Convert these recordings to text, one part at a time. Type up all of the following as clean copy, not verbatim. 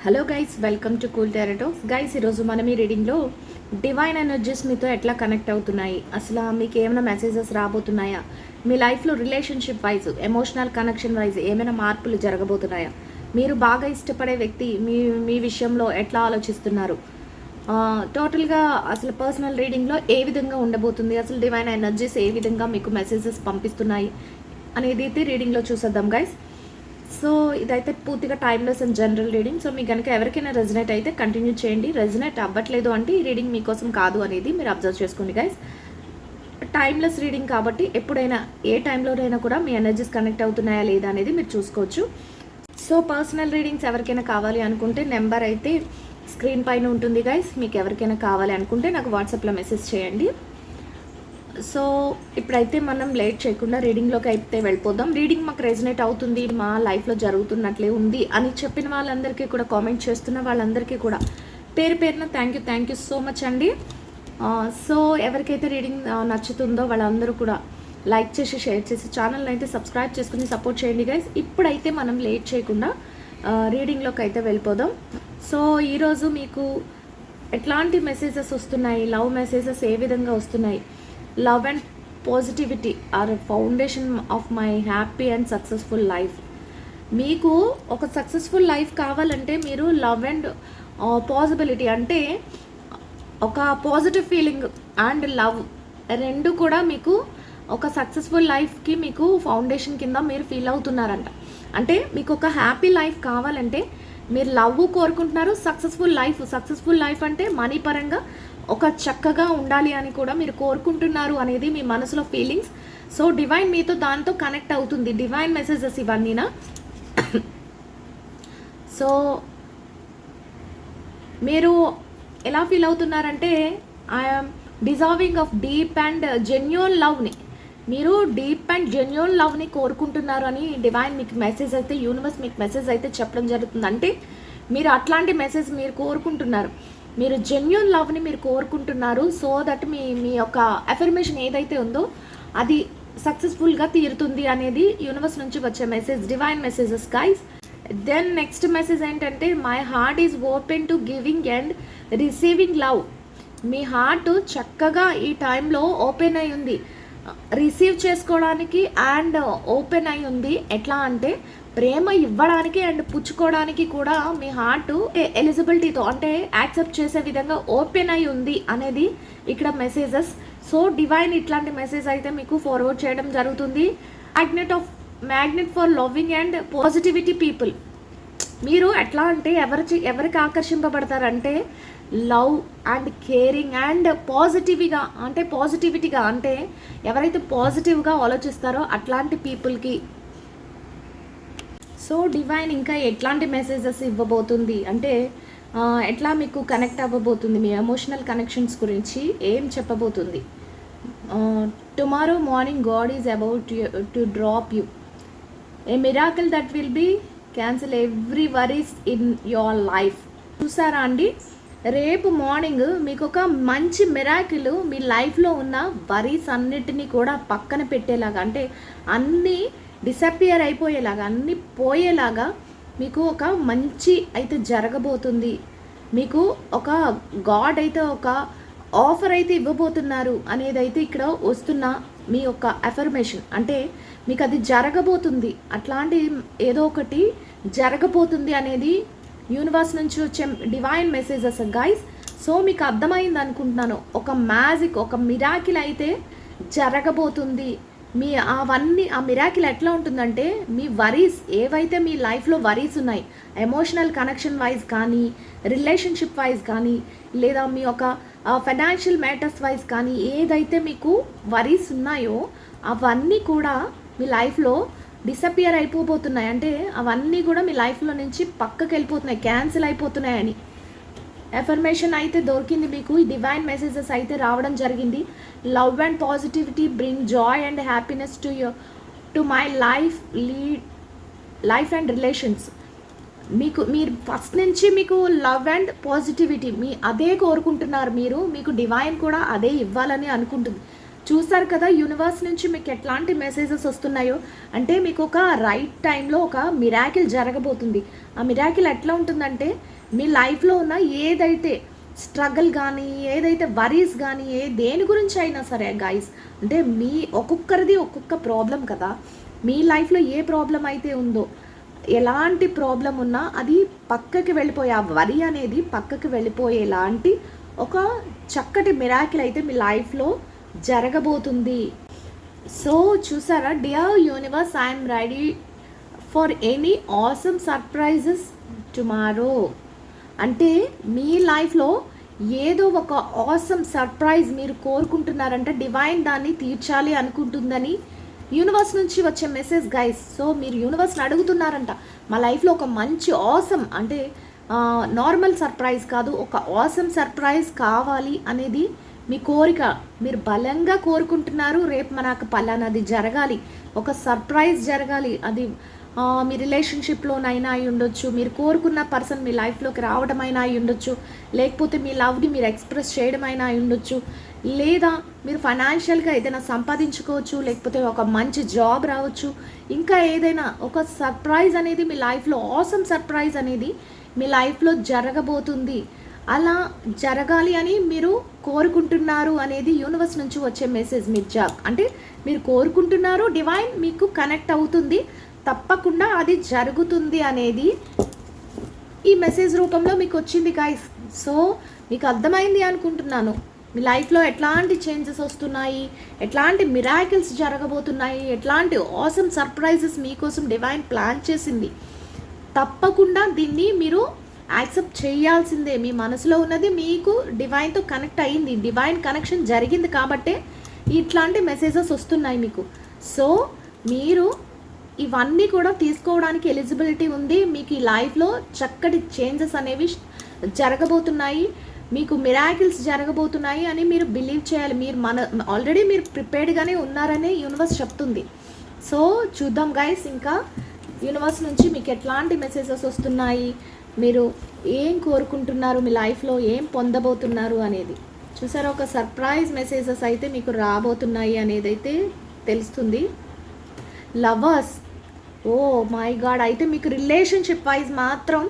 Hello guys, welcome to cool టారోట్స్. Guys, ఈరోజు మనం ఈ రీడింగ్లో డివైన్ ఎనర్జీస్ మీతో ఎట్లా కనెక్ట్ అవుతున్నాయి, అసలు మీకు ఏమైనా మెసేజెస్ రాబోతున్నాయా, మీ లైఫ్లో relationship wise, emotional connection wise ఏమైనా మార్పులు జరగబోతున్నాయా, మీరు బాగా ఇష్టపడే వ్యక్తి మీ మీ విషయంలో ఎట్లా ఆలోచిస్తున్నారు, టోటల్గా అసలు పర్సనల్ రీడింగ్లో ఏ విధంగా ఉండబోతుంది, అసలు డివైన్ ఎనర్జీస్ ఏ విధంగా మీకు మెసేజెస్ పంపిస్తున్నాయి అనేది అయితే రీడింగ్లో చూసేద్దాం గైస్. సో ఇదైతే పూర్తిగా timeless and general reading. So మీకు కనుక ఎవరికైనా రెజనేట్ అయితే కంటిన్యూ చేయండి, రెజనేట్ అవ్వట్లేదు అంటే ఈ రీడింగ్ మీకోసం కాదు అనేది మీరు అబ్జర్వ్ చేసుకోండి గైస్. టైమ్లెస్ రీడింగ్ కాబట్టి ఎప్పుడైనా ఏ టైంలోనైనా కూడా మీ ఎనర్జీస్ కనెక్ట్ అవుతున్నాయా లేదా అనేది మీరు చూసుకోవచ్చు. సో పర్సనల్ రీడింగ్స్ ఎవరికైనా కావాలి అనుకుంటే నెంబర్ అయితే స్క్రీన్ పైన ఉంటుంది గైస్. మీకు ఎవరికైనా కావాలి అనుకుంటే నాకు వాట్సాప్లో మెసేజ్ చేయండి. సో ఇప్పుడైతే మనం లేట్ చేయకుండా రీడింగ్లోకి అయితే వెళ్ళిపోదాం. రీడింగ్ మాకు రెజనేట్ అవుతుంది, మా లైఫ్లో జరుగుతున్నట్లే ఉంది అని చెప్పిన వాళ్ళందరికీ కూడా, కామెంట్ చేస్తున్న వాళ్ళందరికీ కూడా పేరు పేరున థ్యాంక్ యూ సో మచ్ అండి. సో ఎవరికైతే రీడింగ్ నచ్చుతుందో వాళ్ళందరూ కూడా లైక్ చేసి, షేర్ చేసి, ఛానల్ని అయితే సబ్స్క్రైబ్ చేసుకుని సపోర్ట్ చేయండి గైస్. ఇప్పుడైతే మనం లేట్ చేయకుండా రీడింగ్లోకి అయితే వెళ్ళిపోదాం. సో ఈరోజు మీకు ఎట్లాంటి మెసేజెస్ వస్తున్నాయి, లవ్ మెసేజెస్ ఏ విధంగా వస్తున్నాయి, love and positivity are foundation of my happy and successful life. మీకు ఒక సక్సెస్ఫుల్ లైఫ్ కావాలంటే మీరు లవ్ అండ్ పాసిబిలిటీ అంటే ఒక పాజిటివ్ ఫీలింగ్ అండ్ లవ్ రెండు కూడా మీకు ఒక సక్సెస్ఫుల్ లైఫ్కి మీకు ఫౌండేషన్ కింద మీరు ఫీల్ అవుతున్నారంట. అంటే మీకు ఒక హ్యాపీ లైఫ్ కావాలంటే మీరు లవ్ కోరుకుంటున్నారు, సక్సెస్ఫుల్ లైఫ్ అంటే మనీ పరంగా ఒక చక్కగా ఉండాలి అని కూడా మీరు కోరుకుంటున్నారు అనేది మీ మనసులో ఫీలింగ్స్. సో డివైన్ మీతో దాంతో కనెక్ట్ అవుతుంది, డివైన్ మెసేజెస్ ఇవన్నీనా. సో మీరు ఎలా ఫీల్ అవుతున్నారంటే I'm deserving of deep and genuine లవ్ని, మీరు డీప్ అండ్ జెన్యూన్ లవ్ని కోరుకుంటున్నారు అని డివైన్ మీకు మెసేజ్ అయితే, యూనివర్స్ మీకు మెసేజ్ అయితే చెప్పడం జరుగుతుంది. అంటే మీరు అట్లాంటి మెసేజ్ మీరు కోరుకుంటున్నారు, మీరు జెన్యూన్ లవ్ని మీరు కోరుకుంటున్నారు. సో దట్ మీ యొక్క అఫర్మేషన్ ఏదైతే ఉందో అది సక్సెస్ఫుల్గా తీరుతుంది అనేది యూనివర్స్ నుంచి వచ్చే message, divine messages guys. Then next message ఏంటంటే my heart is open to giving and receiving love. మీ హార్ట్ చక్కగా ఈ టైంలో ఓపెన్ అయి ఉంది, రిసీవ్ చేసుకోవడానికి అండ్ ఓపెన్ అయి ఉంది. ఎట్లా అంటే ప్రేమ ఇవ్వడానికి అండ్ పుచ్చుకోవడానికి కూడా మీ హార్ట్ ఎలిజిబిలిటీతో అంటే యాక్సెప్ట్ చేసే విధంగా ఓపెన్ అయి ఉంది అనేది ఇక్కడ మెసేజెస్. సో డివైన్ ఇట్లాంటి మెసేజ్ అయితే మీకు ఫార్వర్డ్ చేయడం జరుగుతుంది. Magnet for loving and positivity people. మీరు ఎట్లా అంటే ఎవరికి ఆకర్షింపబడతారంటే లవ్ అండ్ కేరింగ్ అండ్ పాజిటివిటీగా అంటే ఎవరైతే పాజిటివ్గా ఆలోచిస్తారో అట్లాంటి పీపుల్కి. సో డివైన్ ఇంకా ఎట్లాంటి మెసేజెస్ ఇవ్వబోతుంది అంటే ఎట్లా మీకు కనెక్ట్ అవ్వబోతుంది, మీ ఎమోషనల్ కనెక్షన్స్ గురించి ఏం చెప్పబోతుంది. Tomorrow morning God is about to drop you a miracle that will be cancel every worries in your life. చూసారా అండి, రేపు మార్నింగ్ మీకు ఒక మంచి మిరాకిల్ మీ లైఫ్లో ఉన్న వరీస్ అన్నిటినీ కూడా పక్కన పెట్టేలాగా, అంటే అన్నీ డిసపియర్ అయిపోయేలాగా, అన్నీ పోయేలాగా మీకు ఒక మంచి అయితే జరగబోతుంది. మీకు ఒక గాడ్ అయితే ఒక ఆఫర్ అయితే ఇవ్వబోతున్నారు అనేది అయితే ఇక్కడ వస్తున్న మీ యొక్క అఫర్మేషన్. అంటే మీకు అది జరగబోతుంది, అట్లాంటి ఏదో ఒకటి జరగబోతుంది అనేది యూనివర్స్ నుంచి వచ్చే డివైన్ మెసేజెస్ గైస్. సో మీకు అర్థమైంది అనుకుంటున్నాను, ఒక మ్యాజిక్, ఒక మిరాకిల్ అయితే జరగబోతుంది. మీ ఆ మిరాకిల్ ఎట్లా ఉంటుందంటే మీ వరీస్ ఏవైతే మీ లైఫ్లో వరీస్ ఉన్నాయి, ఎమోషనల్ కనెక్షన్ వైజ్ కానీ, రిలేషన్షిప్ వైజ్ కానీ, లేదా మీ యొక్క ఫైనాన్షియల్ మ్యాటర్స్ వైజ్ కానీ ఏదైతే మీకు వరీస్ ఉన్నాయో అవన్నీ కూడా మీ లైఫ్లో డిసపియర్ అయిపోబోతున్నాయి. అంటే అవన్నీ కూడా మీ లైఫ్లో నుంచి పక్కకి వెళ్ళిపోతున్నాయి, క్యాన్సిల్ అయిపోతున్నాయని ఎఫర్మేషన్ అయితే దొరికింది మీకు. ఈ డివైన్ మెసేజెస్ అయితే రావడం జరిగింది. Love and positivity bring Joy and happiness to my life and relations. మీరు ఫస్ట్ నుంచి మీకు లవ్ అండ్ పాజిటివిటీ అదే కోరుకుంటున్నారు, మీకు డివైన్ కూడా అదే ఇవ్వాలని అనుకుంటుంది. చూసారు కదా యూనివర్స్ నుంచి మీకు ఎట్లాంటి మెసేజెస్ వస్తున్నాయో. అంటే మీకు ఒక రైట్ టైంలో ఒక మిరాకిల్ జరగబోతుంది. ఆ మిరాకిల్ ఎట్లా ఉంటుందంటే మీ లైఫ్లో ఉన్న ఏదైతే స్ట్రగుల్ కానీ, ఏదైతే వరీస్ కానీ, దేని గురించి అయినా సరే గైస్, అంటే మీ ఒక్కొక్కరిది ఒక్కొక్క ప్రాబ్లం కదా. మీ లైఫ్లో ఏ ప్రాబ్లం అయితే ఉందో, ఎలాంటి ప్రాబ్లం ఉన్నా అది పక్కకి వెళ్ళిపోయే, ఆ వరి అనేది పక్కకి వెళ్ళిపోయేలాంటి ఒక చక్కటి మిరాకిల్ అయితే మీ లైఫ్లో జరగబోతుంది. సో చూసారా, dear universe, I'm ready for any awesome surprises tomorrow. అంటే మీ లైఫ్లో ఏదో ఒక ఆసమ్ సర్ప్రైజ్ మీరు కోరుకుంటున్నారంటే డివైన్ దాన్ని తీర్చాలి అనుకుంటుందని యూనివర్స్ నుంచి వచ్చే మెసేజ్ గైస్. సో మీరు యూనివర్స్ని అడుగుతున్నారంట, మా లైఫ్లో ఒక మంచి ఆసమ్, అంటే నార్మల్ సర్ప్రైజ్ కాదు, ఒక ఆసమ్ సర్ప్రైజ్ కావాలి అనేది మీ కోరిక. మీరు బలంగా కోరుకుంటున్నారు, రేపు మనకు పలానాది జరగాలి, ఒక సర్ప్రైజ్ జరగాలి. అది మీ రిలేషన్షిప్లోనైనా అయి ఉండొచ్చు, మీరు కోరుకున్న పర్సన్ మీ లైఫ్లోకి రావడం అయినా అయి ఉండొచ్చు, లేకపోతే మీ లవ్ని మీరు ఎక్స్ప్రెస్ చేయడం అయినా అయి ఉండొచ్చు, లేదా మీరు ఫైనాన్షియల్గా ఏదైనా సంపాదించుకోవచ్చు, లేకపోతే ఒక మంచి జాబ్ రావచ్చు, ఇంకా ఏదైనా ఒక సర్ప్రైజ్ అనేది మీ లైఫ్లో, ఆసమ్ సర్ప్రైజ్ అనేది మీ లైఫ్లో జరగబోతుంది. అలా జరగాలి అని మీరు కోరుకుంటున్నారు అనేది యూనివర్స్ నుంచి వచ్చే మెసేజ్. మీ జాబ్ అంటే మీరు కోరుకుంటున్నారు, డివైన్ మీకు కనెక్ట్ అవుతుంది, తప్పకుండా అది జరుగుతుంది అనేది ఈ మెసేజ్ రూపంలో మీకు వచ్చింది గైస్. సో మీకు అర్థమైంది అనుకుంటున్నాను, మీ లైఫ్లో ఎట్లాంటి చేంజెస్ వస్తున్నాయి, ఎట్లాంటి మిరాకిల్స్ జరగబోతున్నాయి, ఎట్లాంటి ఆసమ్ సర్ప్రైజెస్ మీకోసం డివైన్ ప్లాన్ చేసింది. తప్పకుండా దీన్ని మీరు యాక్సెప్ట్ చేయాల్సిందే. మీ మనసులో ఉన్నది మీకు డివైన్తో కనెక్ట్ అయ్యింది, డివైన్ కనెక్షన్ జరిగింది కాబట్టే ఇట్లాంటి మెసేజెస్ వస్తున్నాయి మీకు. సో మీరు ఇవన్నీ కూడా తీసుకోవడానికి ఎలిజిబిలిటీ ఉంది. మీకు ఈ లైఫ్లో చక్కటి చేంజెస్ అనేవి జరగబోతున్నాయి, మీకు మిరాకిల్స్ జరగబోతున్నాయి అని మీరు బిలీవ్ చేయాలి. మీరు ఆల్రెడీ మీరు ప్రిపేర్డ్గానే ఉన్నారని యూనివర్స్ చెప్తుంది. సో చూద్దాం గైస్, ఇంకా యూనివర్స్ నుంచి మీకు ఎట్లాంటి మెసేజెస్ వస్తున్నాయి, మీరు ఏం కోరుకుంటున్నారు, మీ లైఫ్లో ఏం పొందబోతున్నారు అనేది. చూసారా, ఒక సర్ప్రైజ్ మెసేజెస్ అయితే మీకు రాబోతున్నాయి అనేది అయితే తెలుస్తుంది. లవర్స్, ఓ మై గాడ్, అయితే మీకు రిలేషన్షిప్ వైజ్ మాత్రం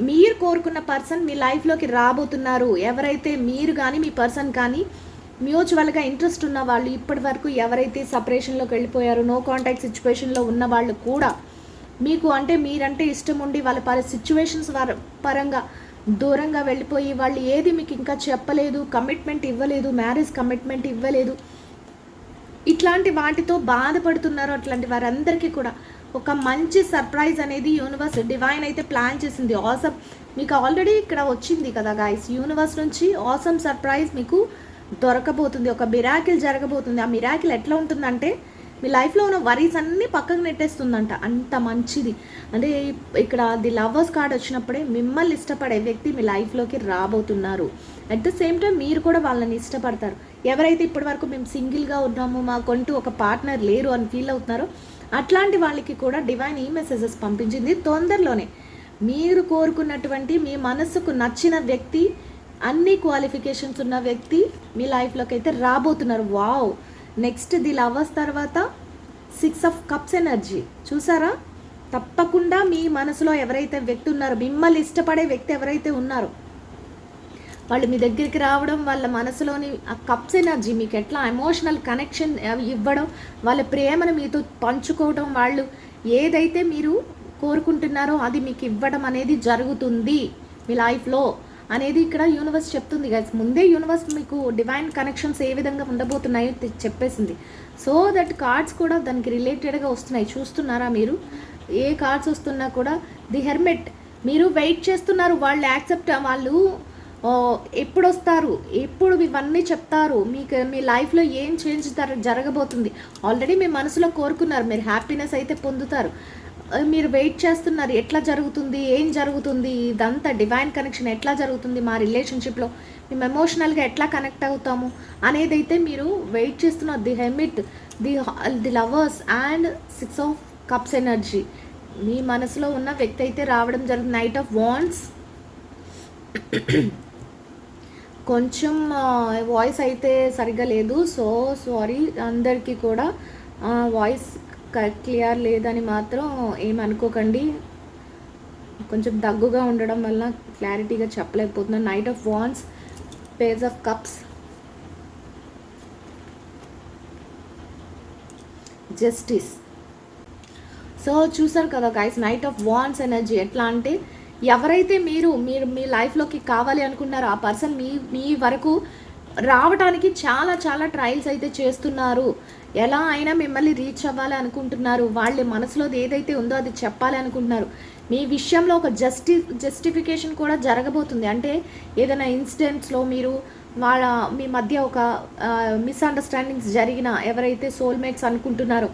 మీరు కోరుకున్న పర్సన్ మీ లైఫ్లోకి రాబోతున్నారు. ఎవరైతే మీరు కానీ మీ పర్సన్ కానీ మ్యూచువల్గా ఇంట్రెస్ట్ ఉన్న వాళ్ళు, ఇప్పటి వరకు ఎవరైతే సపరేషన్లోకి వెళ్ళిపోయారో, నో కాంటాక్ట్ సిచ్యువేషన్లో ఉన్న వాళ్ళు కూడా మీకు అంటే మీరంటే ఇష్టం ఉండి వాళ్ళ సిచ్యువేషన్స్ పరంగా దూరంగా వెళ్ళిపోయి, వాళ్ళు ఏది మీకు ఇంకా చెప్పలేదు, కమిట్మెంట్ ఇవ్వలేదు, మ్యారేజ్ కమిట్మెంట్ ఇవ్వలేదు, ఇట్లాంటి వాటితో బాధపడుతున్నారు. అట్లాంటి వారందరికీ కూడా ఒక మంచి సర్ప్రైజ్ అనేది యూనివర్స్ డివైన్ అయితే ప్లాన్ చేసింది. ఆసమ్ మీకు ఆల్రెడీ ఇక్కడ వచ్చింది కదా గైస్, యూనివర్స్ నుంచి ఆసమ్ సర్ప్రైజ్ మీకు దొరకబోతుంది, ఒక మిరాకిల్ జరగబోతుంది. ఆ మిరాకిల్ ఎట్లా ఉంటుందంటే మీ లైఫ్లో ఉన్న వరీస్ అన్నీ పక్కకు నెట్టేస్తుందంట, అంత మంచిది. అంటే ఇక్కడ ది లవర్స్ కార్డ్ వచ్చినప్పుడే మిమ్మల్ని ఇష్టపడే వ్యక్తి మీ లైఫ్లోకి రాబోతున్నారు. అట్ ద సేమ్ టైం మీరు కూడా వాళ్ళని ఇష్టపడతారు. ఎవరైతే ఇప్పటి వరకు మేము సింగిల్గా ఉన్నాము, మాకంటూ ఒక పార్ట్నర్ లేరు అని ఫీల్ అవుతున్నారో అట్లాంటి వాళ్ళకి కూడా డివైన్ ఈ మెసేజెస్ పంపించింది. తొందరలోనే మీరు కోరుకున్నటువంటి మీ మనసుకు నచ్చిన వ్యక్తి, అన్ని క్వాలిఫికేషన్స్ ఉన్న వ్యక్తి మీ లైఫ్లోకి అయితే రాబోతున్నారు. వావ్, నెక్స్ట్ ది లవర్స్ తర్వాత 6 ఆఫ్ కప్స్ ఎనర్జీ చూసారా. తప్పకుండా మీ మనసులో ఎవరైతే వ్యక్తి ఉన్నారో, మిమ్మల్ని ఇష్టపడే వ్యక్తి ఎవరైతే ఉన్నారో వాళ్ళు మీ దగ్గరికి రావడం, వాళ్ళ మనసులోని ఆ కప్స్ ఎనర్జీ మీకు ఎట్లా ఎమోషనల్ కనెక్షన్ ఇవ్వడం, వాళ్ళ ప్రేమను మీతో పంచుకోవడం, వాళ్ళు ఏదైతే మీరు కోరుకుంటున్నారో అది మీకు ఇవ్వడం అనేది జరుగుతుంది మీ లైఫ్లో అనేది ఇక్కడ యూనివర్స్ చెప్తుంది గైస్. ముందే యూనివర్స్ మీకు డివైన్ కనెక్షన్స్ ఏ విధంగా ఉండబోతున్నాయో చెప్పేసింది. సో దట్ కార్డ్స్ కూడా దానికి రిలేటెడ్గా వస్తున్నాయి. చూస్తున్నారా మీరు, ఏ కార్డ్స్ వస్తున్నా కూడా ది హెర్మిట్, మీరు వెయిట్ చేస్తున్నారు, వాళ్ళు యాక్సెప్ట్, వాళ్ళు ఎప్పుడు వస్తారు, ఎప్పుడు ఇవన్నీ చెప్తారు, మీకు మీ లైఫ్లో ఏం చేంజ్ జరగబోతుంది. ఆల్రెడీ మీ మనసులో కోరుకున్నారు, మీరు హ్యాపీనెస్ అయితే పొందుతారు, మీరు వెయిట్ చేస్తున్నారు ఎట్లా జరుగుతుంది, ఏం జరుగుతుంది, ఇదంతా డివైన్ కనెక్షన్ ఎట్లా జరుగుతుంది, మా రిలేషన్షిప్లో మేము ఎమోషనల్గా ఎట్లా కనెక్ట్ అవుతాము అనేది అయితే మీరు వెయిట్ చేస్తున్నారు. The hermit, the lovers and 6 of cups energy మీ మనసులో ఉన్న వ్యక్తి అయితే రావడం జరుగుతుంది. నైట్ ఆఫ్ వాండ్స్, కొంచెం వాయిస్ అయితే సరిగ్గా లేదు, సో సారీ అందరికీ కూడా. వాయిస్ క్లియర్ లేదని మాత్రం ఏమనుకోకండి. కొంచెం దగ్గుగా ఉండడం వల్ల క్లారిటీగా చెప్పలేకపోతున్నాను. Knight of wands, page of cups, justice. So చూసారు కదా guys, knight of wands energy ఎట్లా అంటే ఎవరైతే మీరు మీరు మీ లైఫ్లోకి కావాలి అనుకున్నారో ఆ పర్సన్ మీ వరకు రావడానికి చాలా చాలా ట్రయల్స్ అయితే చేస్తున్నారు. ఎలా అయినా మిమ్మల్ని రీచ్ అవ్వాలి అనుకుంటున్నారు. వాళ్ళ మనసులో ఏదైతే ఉందో అది చెప్పాలి అనుకుంటున్నారు. మీ విషయంలో ఒక జస్టిఫికేషన్ కూడా జరగబోతుంది. అంటే ఏదైనా ఇన్సిడెంట్స్లో మీరు మీ మధ్య ఒక మిస్అండర్స్టాండింగ్స్ జరిగిన, ఎవరైతే సోల్మేట్స్ అనుకుంటున్నారో,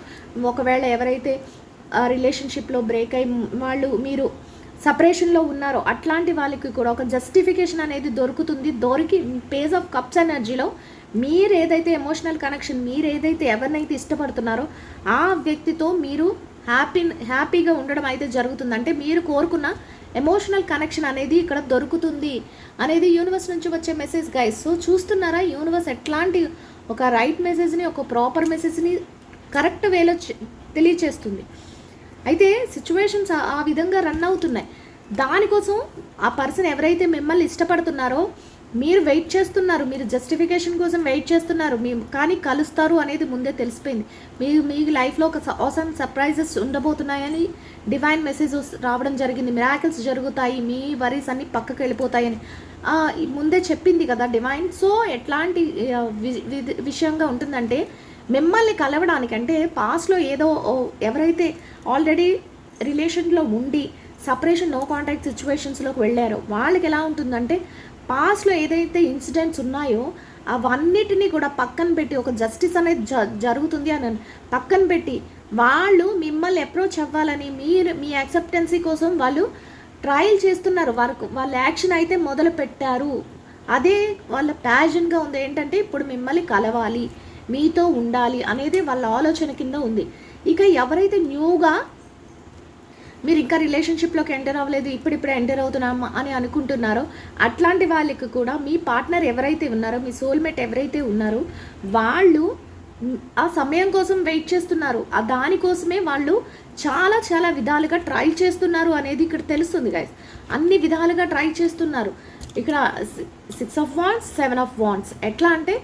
ఒకవేళ ఎవరైతే రిలేషన్షిప్లో బ్రేక్ అయ్యి మీరు సపరేషన్లో ఉన్నారో అట్లాంటి వాళ్ళకి కూడా ఒక జస్టిఫికేషన్ అనేది దొరికి పేజ్ ఆఫ్ కప్స్ ఎనర్జీలో మీరు ఏదైతే ఎమోషనల్ కనెక్షన్, మీరు ఏదైతే ఎవరినైతే ఇష్టపడుతున్నారో ఆ వ్యక్తితో మీరు హ్యాపీగా ఉండడం అయితే జరుగుతుంది. అంటే మీరు కోరుకున్న ఎమోషనల్ కనెక్షన్ అనేది ఇక్కడ దొరుకుతుంది అనేది యూనివర్స్ నుంచి వచ్చే మెసేజ్ గైస్. సో చూస్తున్నారా యూనివర్స్ ఎట్లాంటి ఒక రైట్ మెసేజ్ని, ఒక ప్రాపర్ మెసేజ్ని కరెక్ట్ వేలో తెలియచేస్తుంది. అయితే సిచ్యువేషన్స్ ఆ విధంగా రన్ అవుతున్నాయి. దానికోసం ఆ పర్సన్ ఎవరైతే మిమ్మల్ని ఇష్టపడుతున్నారో మీరు వెయిట్ చేస్తున్నారు, మీరు జస్టిఫికేషన్ కోసం వెయిట్ చేస్తున్నారు, కానీ కలుస్తారు అనేది ముందే తెలిసిపోయింది. మీ లైఫ్లో ఒక ఆసమ్ సర్ప్రైజెస్ ఉండబోతున్నాయని డివైన్ మెసేజెస్ రావడం జరిగింది. మిరాకిల్స్ జరుగుతాయి, మీ వరీస్ అన్ని పక్కకు వెళ్ళిపోతాయని ముందే చెప్పింది కదా డివైన్. సో ఎట్లాంటి విషయంగా ఉంటుందంటే మిమ్మల్ని కలవడానికి, అంటే పాస్ట్లో ఏదో ఎవరైతే ఆల్రెడీ రిలేషన్లో ఉండి సపరేషన్ నో కాంటాక్ట్ సిచ్యువేషన్స్లోకి వెళ్ళారో వాళ్ళకి ఎలా ఉంటుందంటే పాస్ట్లో ఏదైతే ఇన్సిడెంట్స్ ఉన్నాయో అవన్నిటినీ కూడా పక్కన పెట్టి ఒక జస్టిస్ అనేది జరుగుతుంది అని పక్కన పెట్టి వాళ్ళు మిమ్మల్ని అప్రోచ్ అవ్వాలని మీ యాక్సెప్టెన్సీ కోసం వాళ్ళు ట్రయల్ చేస్తున్నారు. వాళ్ళ యాక్షన్ అయితే మొదలు పెట్టారు. అదే వాళ్ళ ప్యాషన్గా ఉంది. ఏంటంటే ఇప్పుడు మిమ్మల్ని కలవాలి, మీతో ఉండాలి అనేది వాళ్ళ ఆలోచన కింద ఉంది. ఇక ఎవరైతే న్యూగా మీరు ఇంకా రిలేషన్షిప్లోకి ఎంటర్ అవ్వలేదు, ఇప్పుడిప్పుడే ఎంటర్ అవుతున్నామా అని అనుకుంటున్నారో అట్లాంటి వాళ్ళకి కూడా మీ పార్ట్నర్ ఎవరైతే ఉన్నారో, మీ సోల్మేట్ ఎవరైతే ఉన్నారో వాళ్ళు ఆ సమయం కోసం వెయిట్ చేస్తున్నారు. దానికోసమే వాళ్ళు చాలా చాలా విధాలుగా ట్రై చేస్తున్నారు అనేది ఇక్కడ తెలుస్తుంది గైస్. అన్ని విధాలుగా ట్రై చేస్తున్నారు. ఇక్కడ 6 ఆఫ్ వాండ్స్, 7 ఆఫ్ వాండ్స్ ఎట్లా అంటే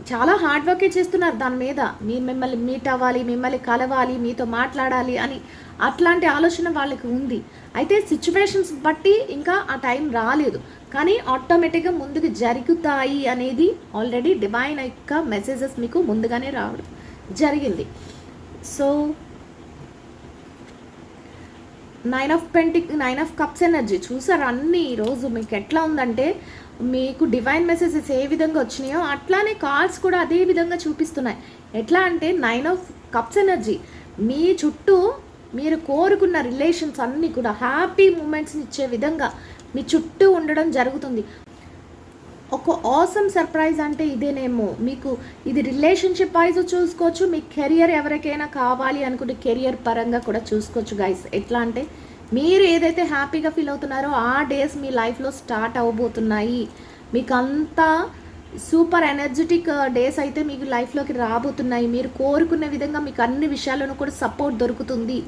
చాలా హార్డ్ వర్కే చేస్తున్నారు దాని మీద. మిమ్మల్ని మీట్ అవ్వాలి, మిమ్మల్ని కలవాలి, మీతో మాట్లాడాలి అని అట్లాంటి ఆలోచన వాళ్ళకి ఉంది. అయితే సిచ్యువేషన్స్ బట్టి ఇంకా ఆ టైం రాలేదు, కానీ ఆటోమేటిక్గా ముందుకు జరుగుతాయి అనేది ఆల్రెడీ డివైన్ యొక్క మెసేజెస్ మీకు ముందుగానే రావడం జరిగింది. సో 9 ఆఫ్ కప్స్ ఎనర్జీ చూసారు అన్నీ. ఈరోజు మీకు ఎట్లా ఉందంటే మీకు డివైన్ మెసేజెస్ ఏ విధంగా వచ్చినాయో అట్లానే కార్డ్స్ కూడా అదే విధంగా చూపిస్తున్నాయి. ఎట్లా అంటే 9 ఆఫ్ కప్స్ ఎనర్జీ మీ చుట్టూ మీరు కోరుకున్న రిలేషన్స్ అన్నీ కూడా హ్యాపీ మూమెంట్స్ని ఇచ్చే విధంగా మీ చుట్టూ ఉండడం జరుగుతుంది. ఒక ఆసమ్ సర్ప్రైజ్ అంటే ఇదేనేమో. మీకు ఇది రిలేషన్షిప్ వైజ్ చూసుకోవచ్చు, మీ కెరియర్ ఎవరికైనా కావాలి అనుకుంటే కెరియర్ పరంగా కూడా చూసుకోవచ్చు గైస్. ఎట్లా అంటే మీరు ఏదైతే హ్యాపీగా ఫీల్ అవుతున్నారో ఆ డేస్ మీ లైఫ్లో స్టార్ట్ అవ్వబోతున్నాయి. మీకు అంతా సూపర్ ఎనర్జెటిక్ డేస్ అయితే మీకు లైఫ్లోకి రాబోతున్నాయి. మీరు కోరుకున్న విధంగా మీకు అన్ని విషయాలను కూడా సపోర్ట్ దొరుకుతుంది.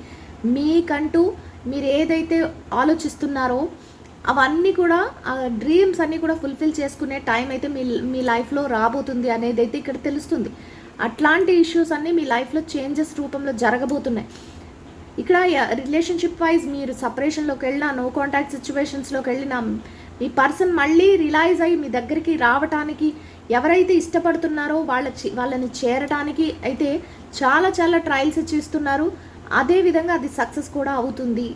మీకంటూ మీరు ఏదైతే ఆలోచిస్తున్నారో అవన్నీ కూడా ఆ డ్రీమ్స్ అన్నీ కూడా ఫుల్ఫిల్ చేసుకునే టైం అయితే మీ లైఫ్లో రాబోతుంది అనేది అయితే ఇక్కడ తెలుస్తుంది. అట్లాంటి ఇష్యూస్ అన్నీ మీ లైఫ్లో చేంజెస్ రూపంలో జరగబోతున్నాయి. ఇక్కడ రిలేషన్షిప్ వైజ్ మీరు సపరేషన్లోకి వెళ్ళినా, నో కాంటాక్ట్ సిచ్యువేషన్స్లోకి వెళ్ళినా మీ పర్సన్ మళ్ళీ రిలైజ్ అయ్యి మీ దగ్గరికి రావడానికి, ఎవరైతే ఇష్టపడుతున్నారో వాళ్ళని చేరడానికి అయితే చాలా చాలా ట్రయల్స్ చేస్తున్నారు. అదేవిధంగా అది సక్సెస్ కూడా అవుతుంది.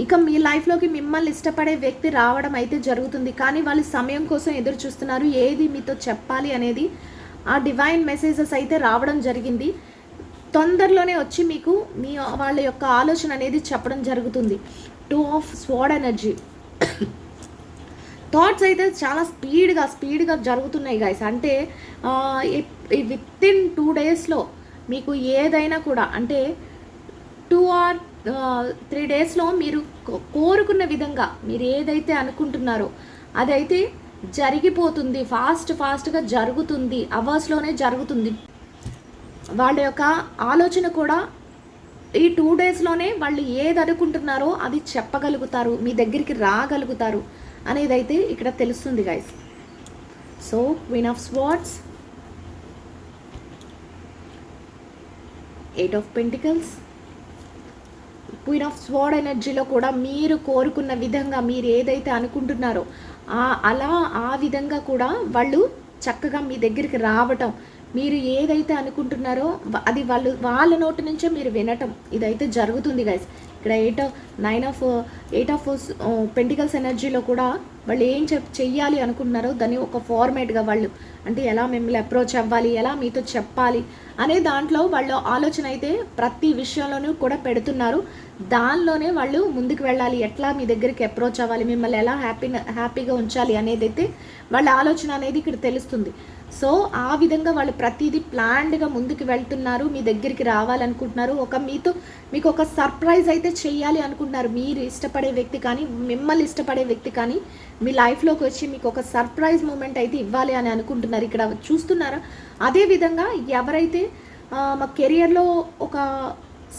ఇక మీ లైఫ్లోకి మిమ్మల్ని ఇష్టపడే వ్యక్తి రావడం అయితే జరుగుతుంది. కానీ వాళ్ళు సమయం కోసం ఎదురు చూస్తున్నారు, ఏది మీతో చెప్పాలి అనేది. ఆ డివైన్ మెసేజెస్ అయితే రావడం జరిగింది. తొందరలోనే వచ్చి మీకు వాళ్ళ యొక్క ఆలోచన అనేది చెప్పడం జరుగుతుంది. 2 ఆఫ్ స్వార్డ్ ఎనర్జీ థాట్స్ అయితే చాలా స్పీడ్గా జరుగుతున్నాయి గైస్. అంటే వితిన్ 2 డేస్లో మీకు ఏదైనా కూడా, అంటే 2 or 3 డేస్లో మీరు కోరుకున్న విధంగా మీరు ఏదైతే అనుకుంటున్నారో అదైతే జరిగిపోతుంది. ఫాస్ట్గా జరుగుతుంది, అవర్స్లోనే జరుగుతుంది. వాళ్ళ యొక్క ఆలోచన కూడా ఈ 2 డేస్లోనే వాళ్ళు ఏది అనుకుంటున్నారో అది చెప్పగలుగుతారు, మీ దగ్గరికి రాగలుగుతారు అనేది అయితే ఇక్కడ తెలుస్తుంది guys. So queen of swords, 8 of pentacles, queen of sword ఎనర్జీలో కూడా మీరు కోరుకున్న విధంగా మీరు ఏదైతే అనుకుంటున్నారో ఆ విధంగా కూడా వాళ్ళు చక్కగా మీ దగ్గరికి రావటం, మీరు ఏదైతే అనుకుంటున్నారో అది వాళ్ళ నోటి నుంచే మీరు వినటం ఇదైతే జరుగుతుంది గైస్. ఇక్కడ 8 ఆఫ్ పెంటికల్స్ ఎనర్జీలో కూడా వాళ్ళు ఏం చెయ్యాలి అనుకుంటున్నారో దాన్ని ఒక ఫార్మేట్గా వాళ్ళు అంటే ఎలా మిమ్మల్ని అప్రోచ్ అవ్వాలి, ఎలా మీతో చెప్పాలి అనే దాంట్లో వాళ్ళు ఆలోచన అయితే ప్రతి విషయంలోనూ కూడా పెడుతున్నారు. దానిలోనే వాళ్ళు ముందుకు వెళ్ళాలి, ఎట్లా మీ దగ్గరికి అప్రోచ్ అవ్వాలి, మిమ్మల్ని ఎలా హ్యాపీగా ఉంచాలి అనేది అయితే వాళ్ళ ఆలోచన అనేది ఇక్కడ తెలుస్తుంది. సో ఆ విధంగా వాళ్ళు ప్రతిదీ ప్లాన్డ్గా ముందుకు వెళ్తున్నారు, మీ దగ్గరికి రావాలనుకుంటున్నారు, మీకు ఒక సర్ప్రైజ్ అయితే చెయ్యాలి అనుకుంటున్నారు. మీరు ఇష్టపడే వ్యక్తి కానీ మిమ్మల్ని ఇష్టపడే వ్యక్తి కానీ మీ లైఫ్లోకి వచ్చి మీకు ఒక సర్ప్రైజ్ మూమెంట్ అయితే ఇవ్వాలి అని అనుకుంటున్నారు. ఇక్కడ చూస్తున్నారా? అదేవిధంగా ఎవరైతే మా కెరియర్లో ఒక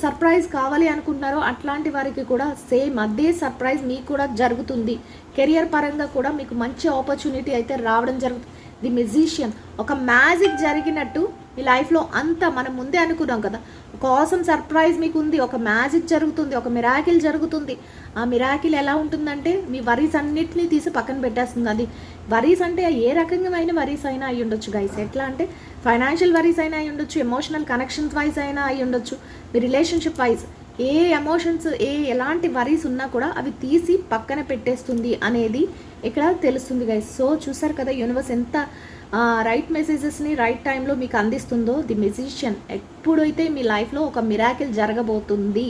సర్ప్రైజ్ కావాలి అనుకుంటున్నారో అట్లాంటి వారికి కూడా సేమ్ అదే సర్ప్రైజ్ మీకు కూడా జరుగుతుంది. కెరియర్ పరంగా కూడా మీకు మంచి ఆపర్చునిటీ అయితే రావడం జరుగుతుంది. ది మ్యూజిషియన్, ఒక మ్యాజిక్ జరిగినట్టు మీ లైఫ్లో అంతా మనం ముందే అనుకున్నాం కదా, ఒక ఆసమ్ సర్ప్రైజ్ మీకు ఉంది, ఒక మ్యాజిక్ జరుగుతుంది, ఒక మిరాకిల్ జరుగుతుంది. ఆ మిరాకిల్ ఎలా ఉంటుందంటే మీ వరీస్ అన్నిటినీ తీసి పక్కన పెట్టేస్తుంది. అది వరీస్ అంటే ఏ రకమైన వరీస్ అయినా అయి ఉండొచ్చు గైస్. ఎట్లా అంటే ఫైనాన్షియల్ వరీస్ అయినా అయి ఉండొచ్చు, ఎమోషనల్ కనెక్షన్స్ వైజ్ అయినా అయి ఉండొచ్చు, మీ రిలేషన్షిప్ వైజ్ ఏ ఎమోషన్స్ ఎలాంటి వరీస్ ఉన్నా కూడా అవి తీసి పక్కన పెట్టేస్తుంది అనేది ఇక్కడ తెలుస్తుంది గైస్. సో చూసారు కదా యూనివర్స్ ఎంత రైట్ మెసేజెస్ని రైట్ టైంలో మీకు అందిస్తుందో. ది మ్యూజిషియన్, ఎప్పుడైతే మీ లైఫ్లో ఒక మిరాకిల్ జరగబోతుంది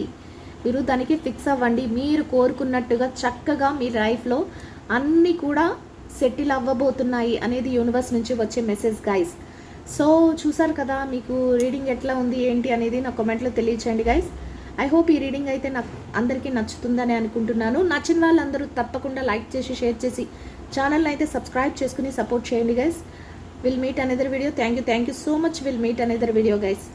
మీరు దానికి ఫిక్స్ అవ్వండి. మీరు కోరుకున్నట్టుగా చక్కగా మీ లైఫ్లో అన్నీ కూడా సెటిల్ అవ్వబోతున్నాయి అనేది యూనివర్స్ నుంచి వచ్చే మెసేజ్ గైస్. సో చూసారు కదా, మీకు రీడింగ్ ఎట్లా ఉంది ఏంటి అనేది నా కామెంట్లో తెలియచేయండి గైస్. ఐ హోప్ ఈ రీడింగ్ అయితే నాకు అందరికీ నచ్చుతుందని అనుకుంటున్నాను. నచ్చిన వాళ్ళందరూ తప్పకుండా లైక్ చేసి షేర్ చేసి ఛానల్ని అయితే సబ్స్క్రైబ్ చేసుకుని సపోర్ట్ చేయండి guys. Will meet another video. Thank you so much. Will meet another video guys.